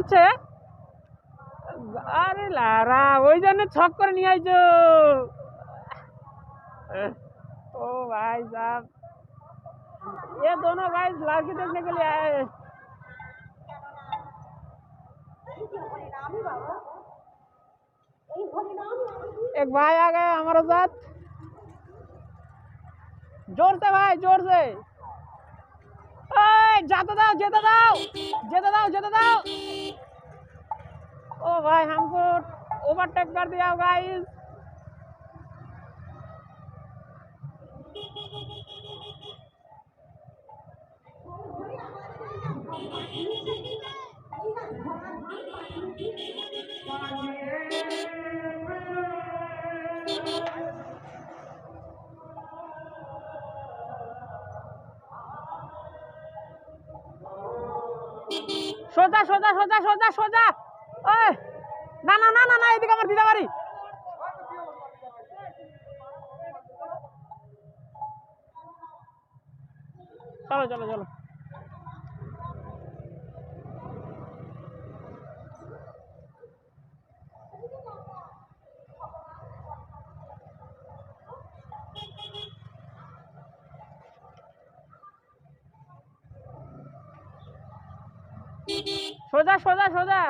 আছে? আরে লারা, ওই জন্য ছক করে নিয়ে আইছো। ओ भाई साहब, ये दोनों गाइस लड़की देखने के लिए आए। एक भाई आ गए हमारे साथ। जोर से भाई, जोर से। जाते दाओ, जेते दाओ, जेते दाओ, जेते दाओ। ओ भाई, हमको ओवरटेक कर दिया गाइस। সোজা সোজা সোজা সোজা সোজা। ওই না না না না না, এদিকে আমার দিদা বাড়ি। চলো চলো চলো। সোজা সোজা সোজা।